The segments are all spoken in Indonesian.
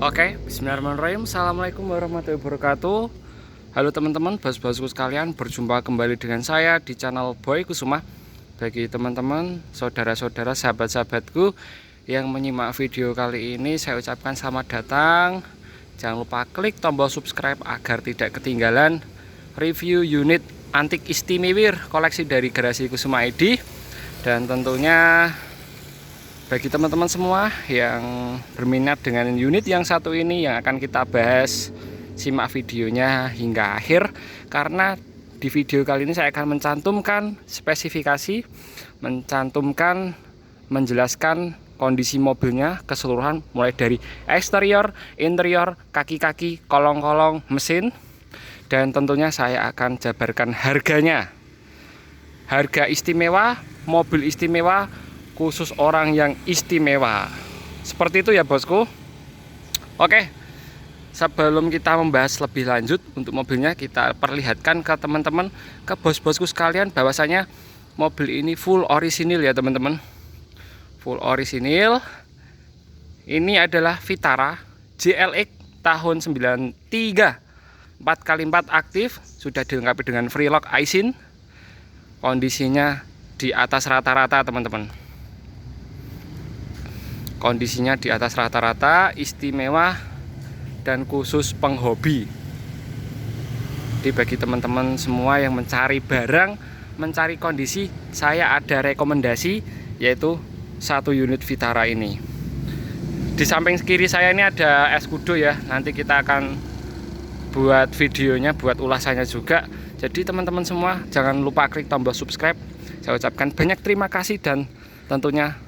Oke, bismillahirrahmanirrahim. Assalamualaikum warahmatullahi wabarakatuh. Halo teman-teman, bos-bosku sekalian, berjumpa kembali dengan saya di channel Boy Kusuma. Bagi teman-teman, saudara-saudara, sahabat-sahabatku yang menyimak video kali ini, saya ucapkan selamat datang. Jangan lupa klik tombol subscribe agar tidak ketinggalan review unit antik istimewa koleksi dari Garasi Kusuma ID. Dan tentunya bagi teman-teman semua yang berminat dengan unit yang satu ini yang akan kita bahas, simak videonya hingga akhir, karena di video kali ini saya akan mencantumkan spesifikasi, menjelaskan kondisi mobilnya keseluruhan, mulai dari eksterior, interior, kaki-kaki, kolong-kolong, mesin, dan tentunya saya akan jabarkan harganya. Harga istimewa, mobil istimewa, khusus orang yang istimewa. Seperti itu ya bosku. Oke, sebelum kita membahas lebih lanjut untuk mobilnya, kita perlihatkan ke teman-teman, ke bos-bosku sekalian, bahwasanya mobil ini full orisinil ya teman-teman. Full orisinil. Ini adalah Vitara JLX tahun 93, 4x4 aktif, sudah dilengkapi dengan free lock aisin. Kondisinya di atas rata-rata teman-teman. Kondisinya di atas rata-rata, istimewa dan khusus penghobi. Jadi bagi teman-teman semua yang mencari barang, mencari kondisi, saya ada rekomendasi, yaitu satu unit Vitara ini. Di samping kiri saya ini ada Escudo ya. Nanti kita akan buat videonya, buat ulasannya juga. Jadi teman-teman semua jangan lupa klik tombol subscribe. Saya ucapkan banyak terima kasih dan tentunya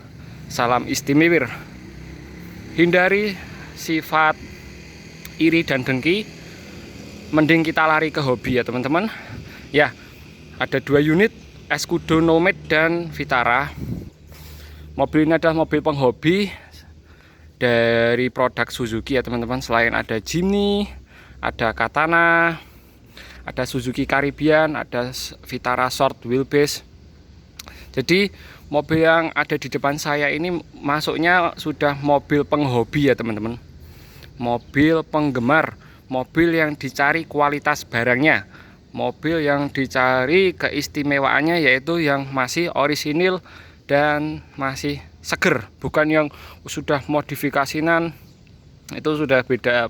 salam istimewa. Hindari sifat iri dan dengki, mending kita lari ke hobi ya teman-teman. Ya, ada dua unit, Escudo Nomad dan Vitara. Mobil ini adalah mobil penghobi dari produk Suzuki ya teman-teman. Selain ada Jimny, ada Katana, ada Suzuki Caribbean, ada Vitara Short Wheelbase. Jadi mobil yang ada di depan saya ini masuknya sudah mobil penghobi ya teman-teman. Mobil penggemar, mobil yang dicari kualitas barangnya, mobil yang dicari keistimewaannya, yaitu yang masih orisinil dan masih seger, bukan yang sudah modifikasinan. Itu sudah beda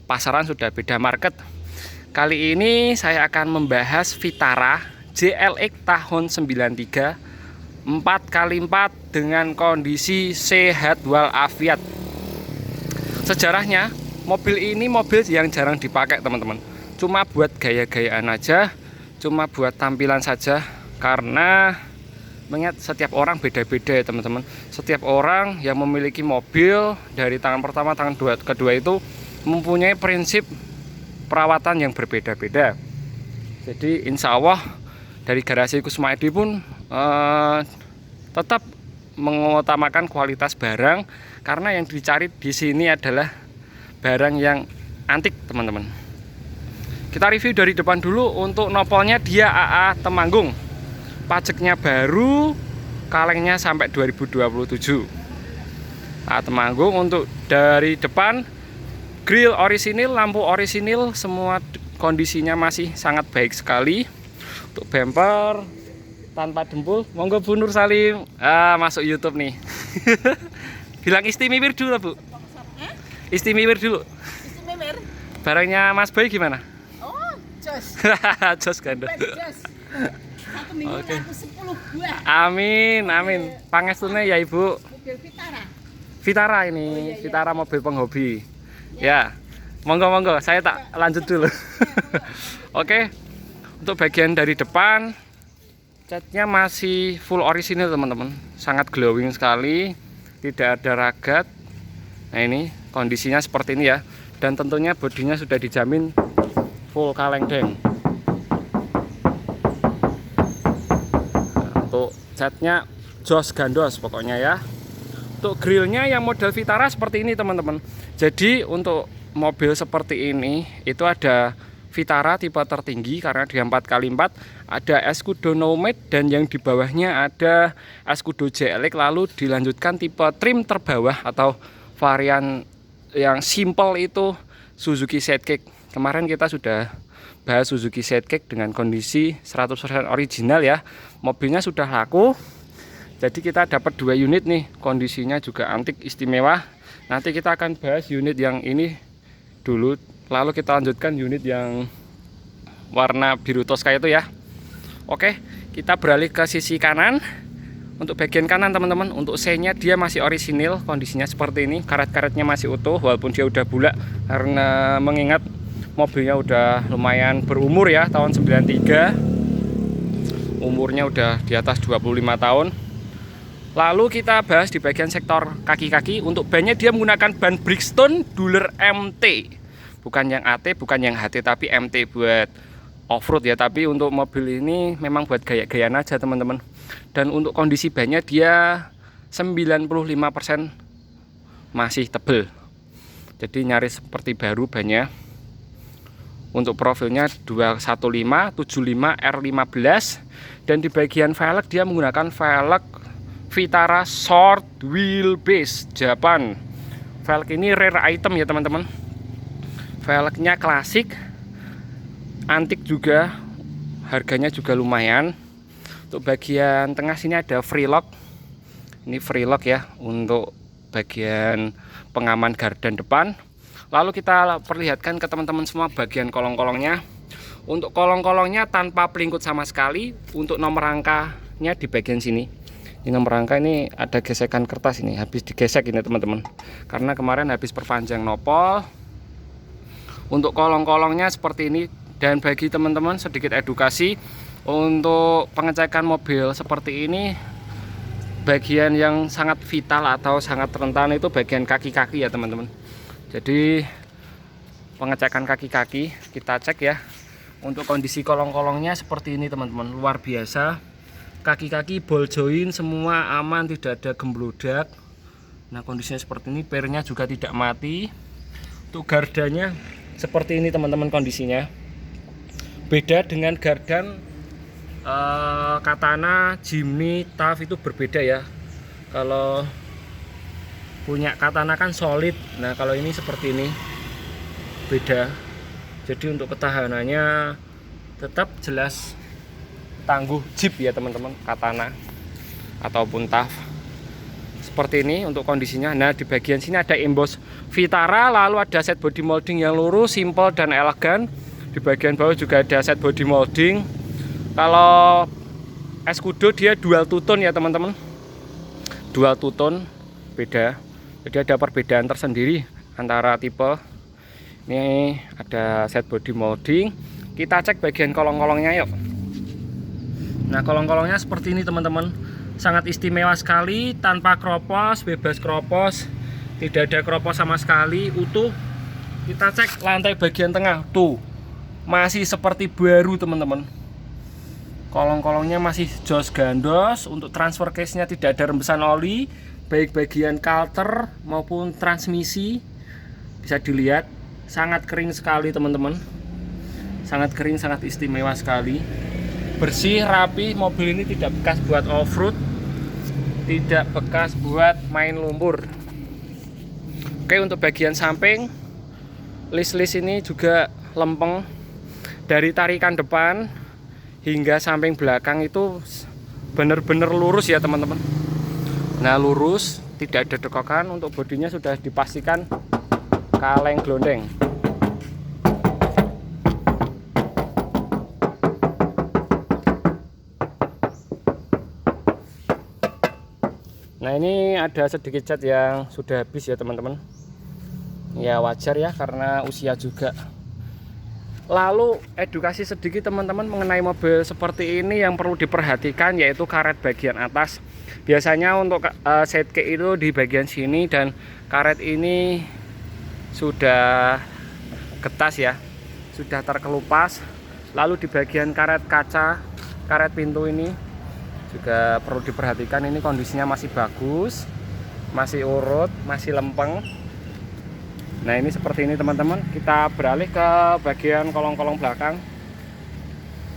pasaran, sudah beda market. Kali ini saya akan membahas Vitara JLX tahun 93, 4x4 dengan kondisi sehat walafiat. Sejarahnya, mobil ini mobil yang jarang dipakai teman-teman. Cuma buat gaya-gayaan aja, cuma buat tampilan saja. Karena mengingat setiap orang beda-beda ya teman-teman. Setiap orang yang memiliki mobil dari tangan pertama, tangan kedua itu mempunyai prinsip perawatan yang berbeda-beda. Jadi insya Allah dari Garasi Kusuma ID pun tetap mengutamakan kualitas barang, karena yang dicari di sini adalah barang yang antik teman-teman. Kita review dari depan dulu. Untuk nopolnya dia AA Temanggung, pajaknya baru, kalengnya sampai 2027. AA Temanggung. Untuk dari depan, grill orisinil, lampu orisinil, semua kondisinya masih sangat baik sekali. Untuk bumper tanpa dempul, monggo Bu Nur Salim masuk YouTube nih. Bilang istimewa dulu Bu. Istimewa dulu. Istimewa. Barangnya Mas Boy gimana? Oh, jos. Jos ganda. Jos. Satu minggu Oke. aku 10 buah. Amin, amin. Pangestune ya Ibu. Mobil Vitara. Vitara ini, Vitara mobil penghobi. Ya. Monggo, saya tak lanjut dulu. Oke. Untuk bagian dari depan, catnya masih full orisinil teman-teman, sangat glowing sekali, tidak ada ragat. Nah ini kondisinya seperti ini ya, dan tentunya bodinya sudah dijamin full kaleng deng. Nah, untuk catnya jos gandos pokoknya ya. Untuk grillnya yang model Vitara seperti ini teman-teman. Jadi untuk mobil seperti ini itu ada Vitara tipe tertinggi karena dia 4x4, ada Escudo Nomad, dan yang di bawahnya ada Escudo JLX, lalu dilanjutkan tipe trim terbawah atau varian yang simple itu Suzuki Sidekick. Kemarin kita sudah bahas Suzuki Sidekick dengan kondisi 100% original ya. Mobilnya sudah laku. Jadi kita dapat 2 unit nih, kondisinya juga antik istimewa. Nanti kita akan bahas unit yang ini dulu, lalu kita lanjutkan unit yang warna biru Tosca itu ya. Oke, kita beralih ke sisi kanan. Untuk bagian kanan teman-teman, untuk C-nya dia masih orisinil, kondisinya seperti ini. Karet-karetnya masih utuh walaupun dia udah bulat, karena mengingat mobilnya udah lumayan berumur ya, tahun 93. Umurnya udah di atas 25 tahun. Lalu kita bahas di bagian sektor kaki-kaki. Untuk bannya dia menggunakan ban Bridgestone Dueler MT. Bukan yang AT, bukan yang HT, tapi MT buat off-road ya. Tapi untuk mobil ini memang buat gaya-gayaan aja teman-teman. Dan untuk kondisi bannya dia 95% masih tebel. Jadi nyaris seperti baru bannya. Untuk profilnya 215 75 R15. Dan di bagian velg dia menggunakan velg Vitara Short Wheelbase Japan. Velg ini rare item ya teman-teman. Velgnya klasik, antik juga, harganya juga lumayan. Untuk bagian tengah sini ada free lock. Ini free lock ya untuk bagian pengaman gardan depan. Lalu kita perlihatkan ke teman-teman semua bagian kolong-kolongnya. Untuk kolong-kolongnya tanpa pelingkut sama sekali. Untuk nomor rangkanya di bagian sini. Ini nomor rangka ini ada gesekan kertas ini, habis digesek ini teman-teman. Karena kemarin habis perpanjang nopol. Untuk kolong-kolongnya seperti ini. Dan bagi teman-teman sedikit edukasi, untuk pengecekan mobil seperti ini, bagian yang sangat vital atau sangat rentan itu bagian kaki-kaki ya teman-teman. Jadi pengecekan kaki-kaki kita cek ya. Untuk kondisi kolong-kolongnya seperti ini teman-teman, luar biasa. Kaki-kaki ball joint semua aman, tidak ada gemblodak. Nah kondisinya seperti ini, pernya juga tidak mati. Untuk gardanya seperti ini teman-teman kondisinya. Beda dengan gardan Katana, Jimny, TAF itu berbeda ya. Kalau punya Katana kan solid. Nah kalau ini seperti ini, beda. Jadi untuk ketahanannya tetap jelas tangguh Jeep ya teman-teman, Katana ataupun TAF. Seperti ini untuk kondisinya. Nah di bagian sini ada emboss Vitara, lalu ada set body molding yang lurus, simple dan elegan. Di bagian bawah juga ada set body molding. Kalau Escudo dia dual two-tone ya teman-teman, dual two-tone, beda. Jadi ada perbedaan tersendiri antara tipe. Ini ada set body molding. Kita cek bagian kolong-kolongnya yuk. Nah kolong-kolongnya seperti ini teman-teman, sangat istimewa sekali, tanpa kropos, bebas kropos, tidak ada kropos sama sekali, utuh. Kita cek lantai bagian tengah, tuh masih seperti baru teman-teman. Kolong-kolongnya masih jos gandos. Untuk transfer case-nya tidak ada rembesan oli, baik bagian kalter maupun transmisi. Bisa dilihat sangat kering sekali teman-teman, sangat kering, sangat istimewa sekali. Bersih, rapi, mobil ini tidak bekas buat off-road, tidak bekas buat main lumpur. Oke, untuk bagian samping, list-list ini juga lempeng. Dari tarikan depan hingga samping belakang itu benar-benar lurus ya teman-teman. Nah lurus, tidak ada dekokan. Untuk bodinya sudah dipastikan kaleng glondeng. Nah ini ada sedikit cat yang sudah habis ya teman-teman. Ya wajar ya karena usia juga. Lalu edukasi sedikit teman-teman mengenai mobil seperti ini yang perlu diperhatikan, yaitu karet bagian atas. Biasanya untuk sidekick itu di bagian sini, dan karet ini sudah getas ya, sudah terkelupas. Lalu di bagian karet kaca, karet pintu ini juga perlu diperhatikan. Ini kondisinya masih bagus, masih urut, masih lempeng. Nah ini seperti ini teman-teman. Kita beralih ke bagian kolong-kolong belakang.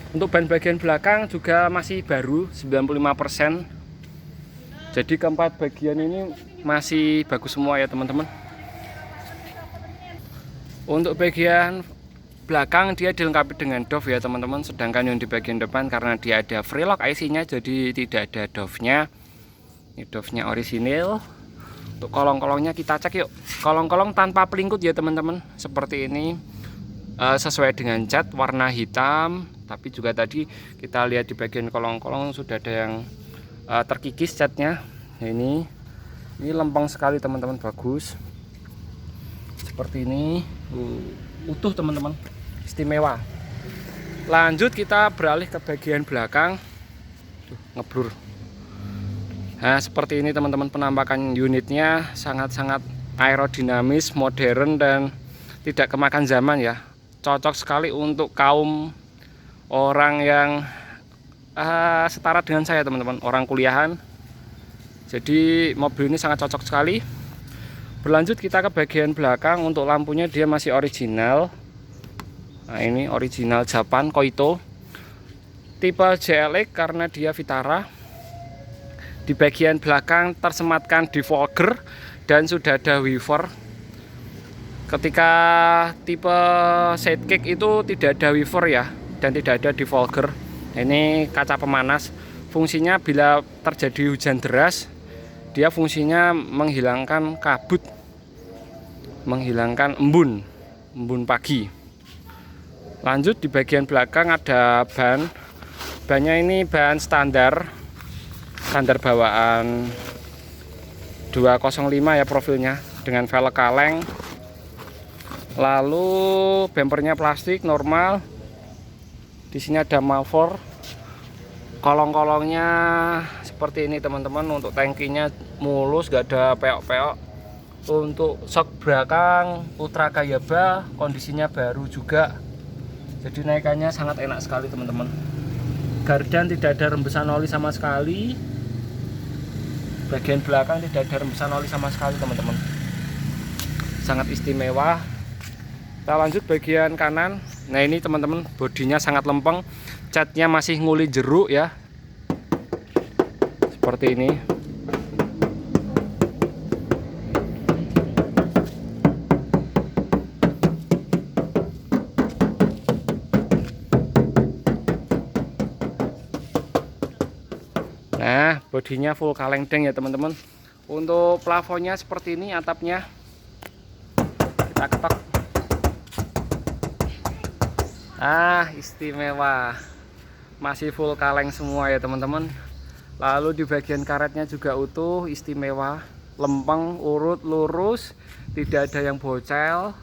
Untuk ban bagian belakang juga masih baru 95%. Jadi keempat bagian ini masih bagus semua ya teman-teman. Untuk bagian belakang dia dilengkapi dengan DOF ya teman-teman, sedangkan yang di bagian depan karena dia ada Freelock IC-nya jadi tidak ada DOF-nya. Ini DOF-nya orisinil. Untuk kolong-kolongnya kita cek yuk. Kolong-kolong tanpa pelingkut ya teman-teman, seperti ini. Sesuai dengan cat warna hitam, tapi juga tadi kita lihat di bagian kolong-kolong sudah ada yang terkikis catnya. Nah, ini lempeng sekali teman-teman, bagus seperti ini, utuh teman-teman, istimewa. Lanjut kita beralih ke bagian belakang. Ngeblur. Nah seperti ini teman-teman, penampakan unitnya sangat-sangat aerodinamis, modern, dan tidak kemakan zaman ya. Cocok sekali untuk kaum orang yang setara dengan saya teman-teman, orang kuliahan. Jadi mobil ini sangat cocok sekali. Berlanjut kita ke bagian belakang. Untuk lampunya dia masih original. Nah ini original Japan Koito, tipe JLX karena dia Vitara. Di bagian belakang tersematkan defogger dan sudah ada wiper. Ketika tipe sidekick itu tidak ada wiper ya, dan tidak ada defogger. Ini kaca pemanas. Fungsinya bila terjadi hujan deras, dia fungsinya menghilangkan kabut, menghilangkan embun pagi. Lanjut di bagian belakang ada bannya ini ban standar bawaan 205 ya profilnya, dengan velg kaleng. Lalu bempernya plastik normal. Di sini ada muffler. Kolong-kolongnya seperti ini teman-teman. Untuk tangkinya mulus, gak ada peok-peok. Untuk sok belakang Ultra Kayaba kondisinya baru juga. Jadi naikannya sangat enak sekali teman-teman. Gardan tidak ada rembesan oli sama sekali. Bagian belakang tidak ada rembesan oli sama sekali teman-teman. Sangat istimewa. Kita lanjut bagian kanan. Nah ini teman-teman, bodinya sangat lempeng, catnya masih nguli jeruk ya, seperti ini. Nah bodinya full kaleng deng ya teman-teman. Untuk plafonnya seperti ini, atapnya kita ketok. Istimewa, masih full kaleng semua ya teman-teman. Lalu di bagian karetnya juga utuh, istimewa, lempeng, urut, lurus, tidak ada yang bocel.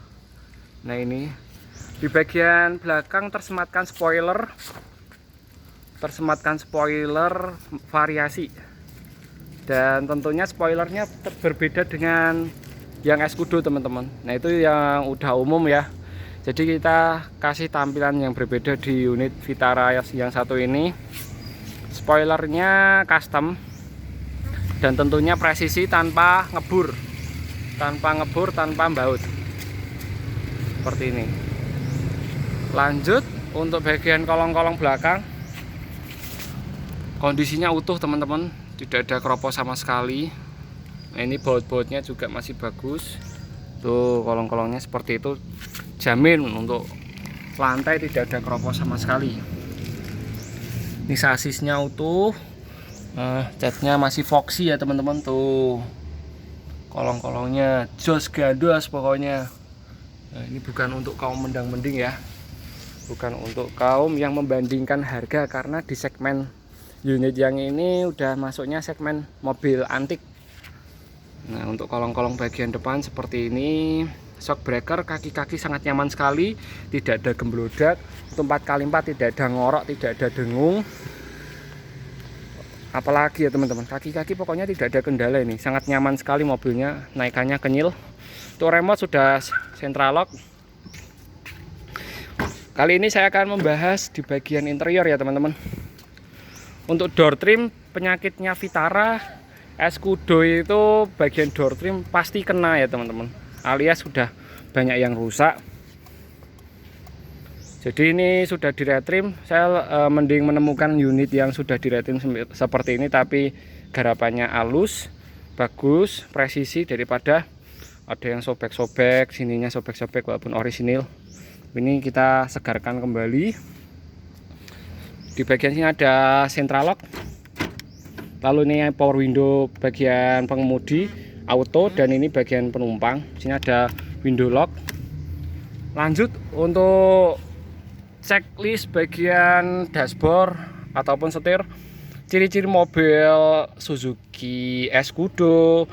Nah ini di bagian belakang tersematkan spoiler variasi, dan tentunya spoilernya berbeda dengan yang Escudo teman-teman. Nah itu yang udah umum ya. Jadi kita kasih tampilan yang berbeda di unit Vitara yang satu ini. Spoilernya custom dan tentunya presisi, tanpa ngebur, tanpa baut, seperti ini. Lanjut untuk bagian kolong-kolong belakang, kondisinya utuh teman-teman, tidak ada keropos sama sekali. Nah, ini baut-bautnya juga masih bagus. Tuh kolong-kolongnya seperti itu. Jamin untuk lantai tidak ada keropos sama sekali. Ini sasisnya utuh. Catnya masih foxy ya teman-teman. Tuh kolong-kolongnya jos gados pokoknya. Nah, ini bukan untuk kaum mendang-mending ya, bukan untuk kaum yang membandingkan harga, karena di segmen unit yang ini udah masuknya segmen mobil antik. Nah untuk kolong-kolong bagian depan seperti ini. Shock breaker, kaki-kaki sangat nyaman sekali, tidak ada gemblodak. Untuk 4x4 tidak ada ngorok, tidak ada dengung. Apalagi ya teman-teman, kaki-kaki pokoknya tidak ada kendala. Ini sangat nyaman sekali mobilnya, naikannya kenyil. Untuk remote sudah central lock. Kali ini saya akan membahas di bagian interior ya teman-teman. Untuk door trim, penyakitnya Vitara Escudo itu bagian door trim pasti kena ya teman-teman, alias sudah banyak yang rusak. Jadi ini sudah di retrim. Saya mending menemukan unit yang sudah di retrim seperti ini, tapi garapannya halus, bagus, presisi, daripada ada yang sobek-sobek, sininya sobek-sobek walaupun orisinil. Ini kita segarkan kembali. Di bagian sini ada central lock. Lalu ini power window bagian pengemudi auto, dan ini bagian penumpang. Sini ada window lock. Lanjut untuk checklist bagian dashboard ataupun setir. Ciri-ciri mobil Suzuki Escudo,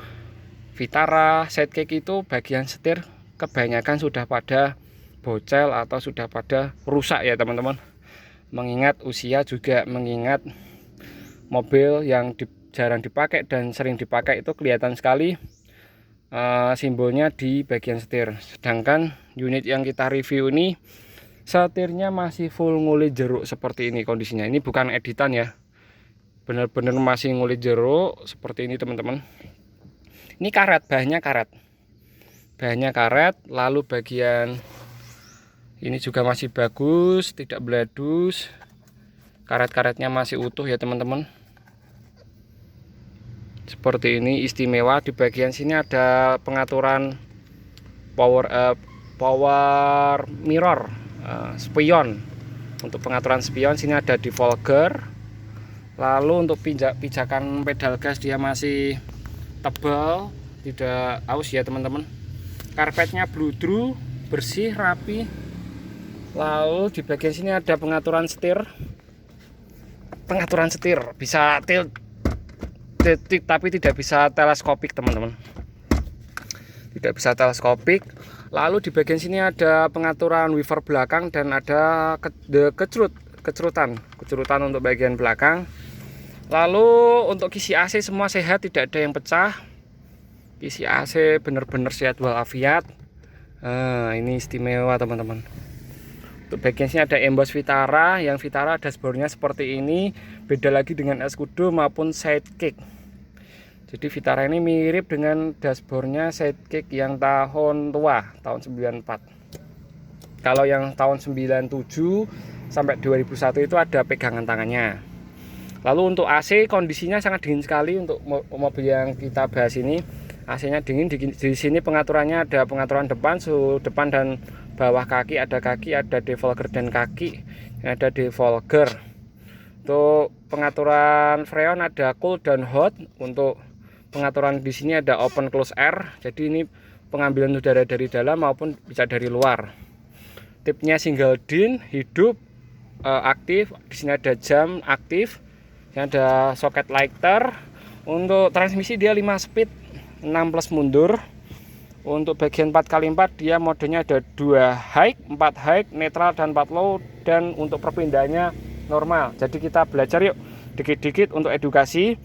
Vitara, Sidekick itu bagian setir kebanyakan sudah pada bocel atau sudah pada rusak ya teman-teman. Mengingat usia, juga mengingat mobil yang jarang dipakai dan sering dipakai itu kelihatan sekali simbolnya di bagian setir. Sedangkan unit yang kita review ini setirnya masih full ngulik jeruk seperti ini kondisinya. Ini bukan editan ya, bener-bener masih ngulik jeruk seperti ini teman-teman. Ini karet, bahannya karet. Lalu bagian ini juga masih bagus, tidak beladus. Karet-karetnya masih utuh ya teman-teman. Seperti ini, istimewa. Di bagian sini ada pengaturan power mirror, spion. Untuk pengaturan spion sini ada defogger. Lalu untuk pijakan pedal gas dia masih tebal, tidak aus ya teman-teman. Karpetnya bludru, bersih, rapi. Lalu di bagian sini ada pengaturan setir. Bisa tilt tapi tidak bisa teleskopik teman-teman. Tidak bisa teleskopik. Lalu di bagian sini ada pengaturan wiper belakang dan ada kecerutan untuk bagian belakang. Lalu untuk kisi AC semua sehat, tidak ada yang pecah. Kisi AC benar-benar sehat walafiat. Ini istimewa teman-teman. Untuk bagian sini ada emboss Vitara. Yang Vitara dashboardnya seperti ini, beda lagi dengan Escudo maupun Sidekick. Jadi Vitara ini mirip dengan dashboardnya Sidekick yang tahun tua, tahun 94. Kalau yang tahun 97 sampai 2001 itu ada pegangan tangannya. Lalu untuk AC kondisinya sangat dingin sekali untuk mobil yang kita bahas ini. AC-nya dingin. Di sini pengaturannya ada pengaturan depan, suhu depan dan bawah kaki, ada defogger dan kaki, ada defogger. Untuk pengaturan freon ada cool dan hot. Untuk pengaturan di sini ada open close air. Jadi ini pengambilan udara dari dalam maupun bisa dari luar. Tipnya single DIN, hidup, aktif. Di sini ada jam aktif. Ini ada soket lighter. Untuk transmisi dia 5 speed, 6 plus mundur. Untuk bagian 4x4 dia modenya ada 2 high, 4 high, netral dan 4 low. Dan untuk perpindahannya normal. Jadi kita belajar yuk dikit-dikit untuk edukasi.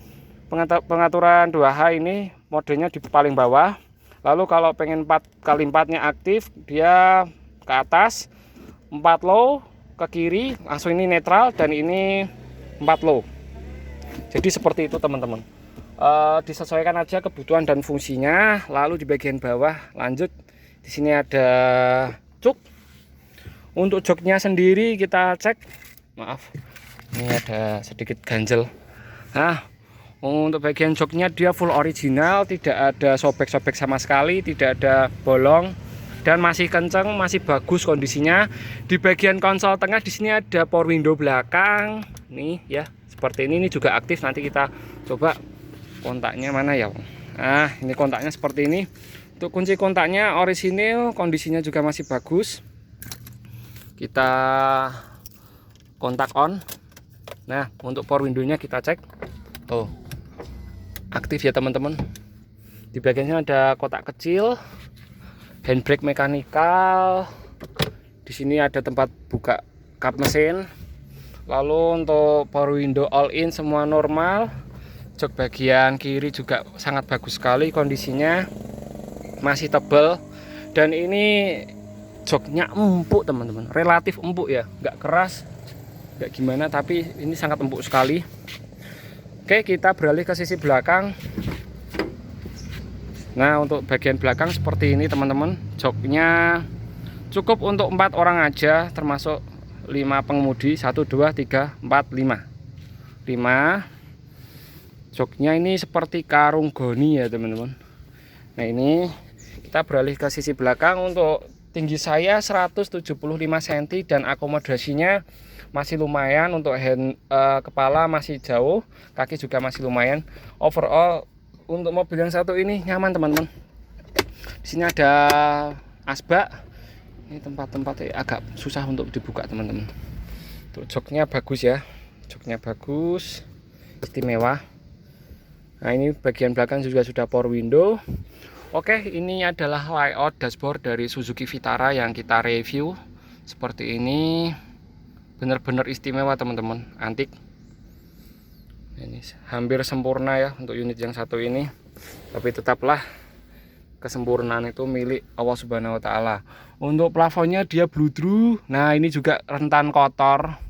Pengaturan 2 high ini modenya di paling bawah. Lalu kalau pengen 4x4 nya aktif, dia ke atas, 4 low ke kiri, langsung ini netral, dan ini 4 low. Jadi seperti itu teman-teman. Disesuaikan aja kebutuhan dan fungsinya. Lalu di bagian bawah lanjut, di sini ada jok. Untuk joknya sendiri kita cek, maaf, ini ada sedikit ganjel. Nah, untuk bagian joknya dia full original, tidak ada sobek-sobek sama sekali, tidak ada bolong, dan masih kenceng, masih bagus kondisinya. Di bagian konsol tengah di sini ada power window belakang, nih ya, seperti ini juga aktif. Nanti kita coba kontaknya mana ya. Nah, ini kontaknya seperti ini. Untuk kunci kontaknya orisinil, kondisinya juga masih bagus. Kita kontak on. Nah, untuk power window-nya kita cek. Tuh, aktif ya teman-teman. Di bagiannya ada kotak kecil, handbrake mekanikal. Di sini ada tempat buka kap mesin. Lalu untuk power window all in semua normal. Jok bagian kiri juga sangat bagus sekali kondisinya, masih tebal. Dan ini joknya empuk teman-teman, relatif empuk ya, nggak keras, nggak gimana, tapi ini sangat empuk sekali. Oke, kita beralih ke sisi belakang. Nah, untuk bagian belakang seperti ini teman-teman. Joknya cukup untuk 4 orang aja, termasuk 5 pengemudi, 1, 2, 3, 4, 5. Joknya ini seperti karung goni ya teman-teman. Nah, ini Kita beralih ke sisi belakang. Untuk tinggi saya 175 cm dan akomodasinya masih lumayan. Untuk kepala masih jauh, kaki juga masih lumayan. Overall untuk mobil yang satu ini nyaman teman-teman. Di sini ada asbak. Ini tempat-tempatnya agak susah untuk dibuka teman-teman. Tuh, joknya bagus ya, joknya bagus, istimewa. Nah ini bagian belakang juga sudah power window. Oke, ini adalah layout dashboard dari Suzuki Vitara yang kita review. Seperti ini, benar-benar istimewa teman-teman, antik. Ini hampir sempurna ya untuk unit yang satu ini. Tapi tetaplah kesempurnaan itu milik Allah Subhanahu wa Ta'ala. Untuk plafonnya dia bludru. Nah ini juga rentan kotor.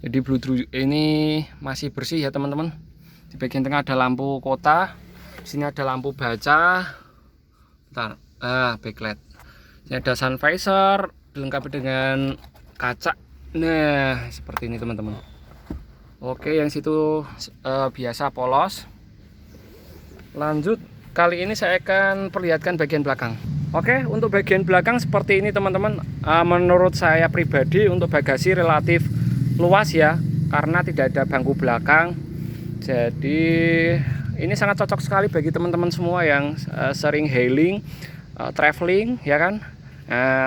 Jadi bludru ini masih bersih ya teman-teman. Di bagian tengah ada lampu kota. Di sini ada lampu baca. Bentar, backlight. Ini ada sun visor dilengkapi dengan kaca. Nah seperti ini teman-teman. Oke, yang situ biasa polos. Lanjut, kali ini saya akan perlihatkan bagian belakang. Oke, untuk bagian belakang seperti ini teman-teman. Menurut saya pribadi untuk bagasi relatif luas ya, karena tidak ada bangku belakang. Jadi ini sangat cocok sekali bagi teman-teman semua yang sering hailing, traveling ya kan,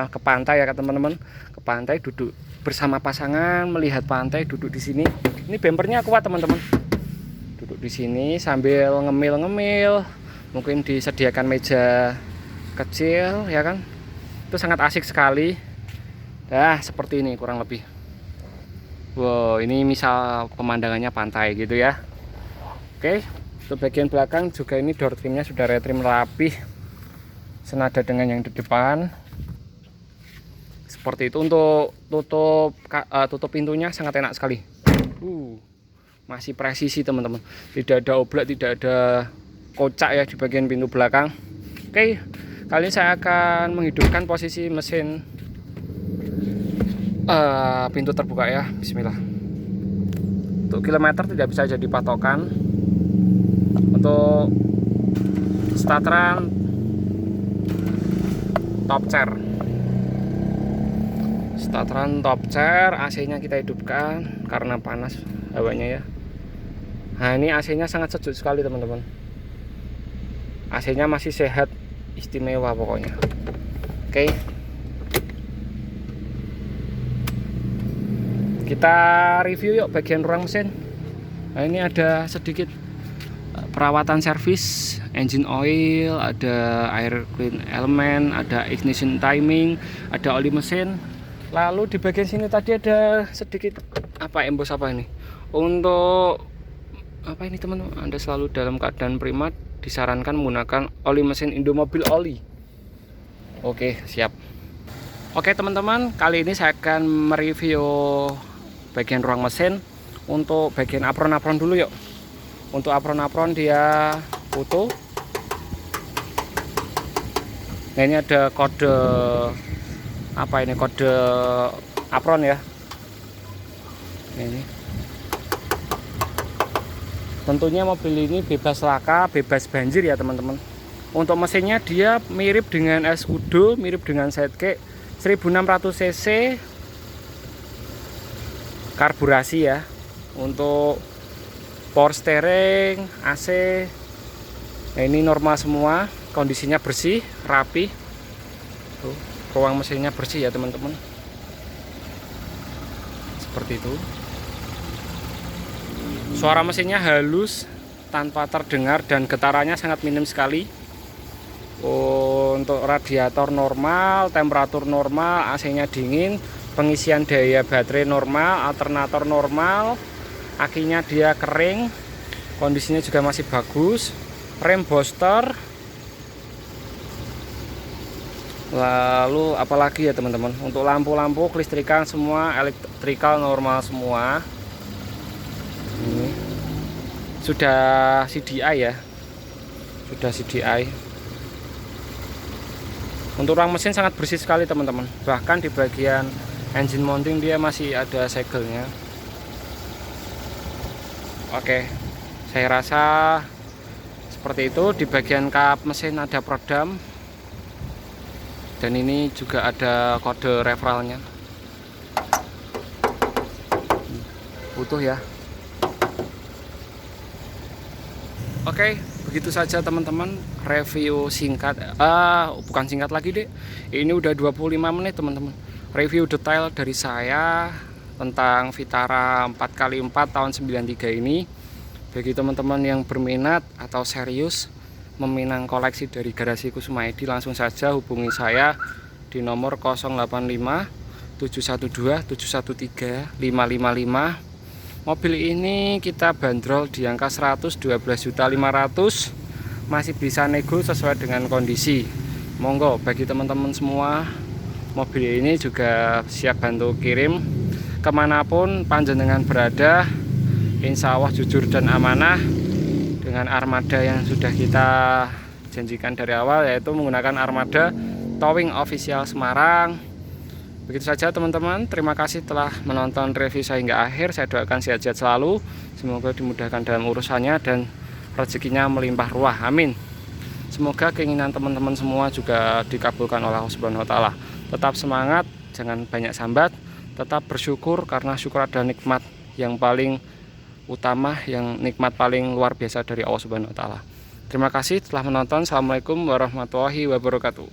ke pantai ya kan teman-teman. Ke pantai duduk bersama pasangan, melihat pantai, duduk di sini. Ini bempernya kuat teman-teman. Duduk di sini sambil ngemil-ngemil. Mungkin disediakan meja kecil ya kan, itu sangat asik sekali. Nah seperti ini kurang lebih. Wow, ini misal pemandangannya pantai gitu ya. Oke, untuk bagian belakang juga ini door trimnya sudah retrim rapih, senada dengan yang di depan. Seperti itu. Untuk tutup pintunya sangat enak sekali. Masih presisi teman-teman, tidak ada oblak, tidak ada kocak ya di bagian pintu belakang. Oke, kali ini saya akan menghidupkan posisi mesin pintu terbuka ya. Bismillah. Untuk kilometer tidak bisa jadi patokan. Untuk starteran top chair. Starteran top chair, AC-nya kita hidupkan karena panas hawanya ya. Nah ini AC-nya sangat sejuk sekali teman-teman. AC-nya masih sehat, istimewa pokoknya. Oke, kita review yuk bagian ruang mesin. Nah ini ada sedikit perawatan servis, engine oil, ada air clean element, ada ignition timing, ada oli mesin. Lalu di bagian sini tadi ada sedikit embos apa ini? Untuk apa ini teman-teman? Anda selalu dalam keadaan prima, disarankan menggunakan oli mesin Indomobil oli. Oke, siap. Oke teman-teman, kali ini saya akan mereview bagian ruang mesin. Untuk bagian apron-apron dulu yuk. Untuk apron-apron dia foto. Nah ini ada kode apa ini, kode apron ya. Ini tentunya mobil ini bebas laka, bebas banjir ya teman-teman. Untuk mesinnya dia mirip dengan S Udo, mirip dengan Sidekick, 1600 cc karburasi ya. Untuk power steering, AC, nah ini normal semua, kondisinya bersih, rapi. Tuh, ruang mesinnya bersih ya teman-teman. Seperti itu. Suara mesinnya halus, tanpa terdengar, dan getarannya sangat minim sekali. Untuk radiator normal, temperatur normal, AC-nya dingin, pengisian daya baterai normal, alternator normal, akinya dia kering, kondisinya juga masih bagus, rem booster. Lalu apalagi ya teman-teman, untuk lampu-lampu kelistrikan semua elektrikal normal semua. Ini sudah CDI ya, sudah CDI. Untuk ruang mesin sangat bersih sekali teman-teman, bahkan di bagian engine mounting dia masih ada segelnya. Oke, saya rasa Seperti itu. Di bagian kap mesin ada peredam, dan ini juga ada kode referralnya, utuh ya. Oke, begitu saja teman-teman review singkat, bukan singkat lagi deh, ini udah 25 menit teman-teman. Review detail dari saya tentang Vitara 4x4 tahun 93 ini. Bagi teman-teman yang berminat atau serius meminang koleksi dari Garasi Kusuma Edi, langsung saja hubungi saya di nomor 085 712 713 555. Mobil ini kita bandrol di angka 112.500.000, masih bisa nego sesuai dengan kondisi. Monggo bagi teman-teman semua, mobil ini juga siap bantu kirim kemanapun panjenengan berada. Insya Allah jujur dan amanah dengan armada yang sudah kita janjikan dari awal, yaitu menggunakan armada Towing Official Semarang. Begitu saja teman-teman, terima kasih telah menonton review saya hingga akhir. Saya doakan sehat-sehat selalu, semoga dimudahkan dalam urusannya dan rezekinya melimpah ruah, amin. Semoga keinginan teman-teman semua juga dikabulkan oleh Allah Subhanahu wa Ta'ala. Tetap semangat, jangan banyak sambat, tetap bersyukur, karena syukur adalah nikmat yang paling utama, yang nikmat paling luar biasa dari Allah Subhanahu wa Ta'ala. Terima kasih telah menonton. Assalamualaikum warahmatullahi wabarakatuh.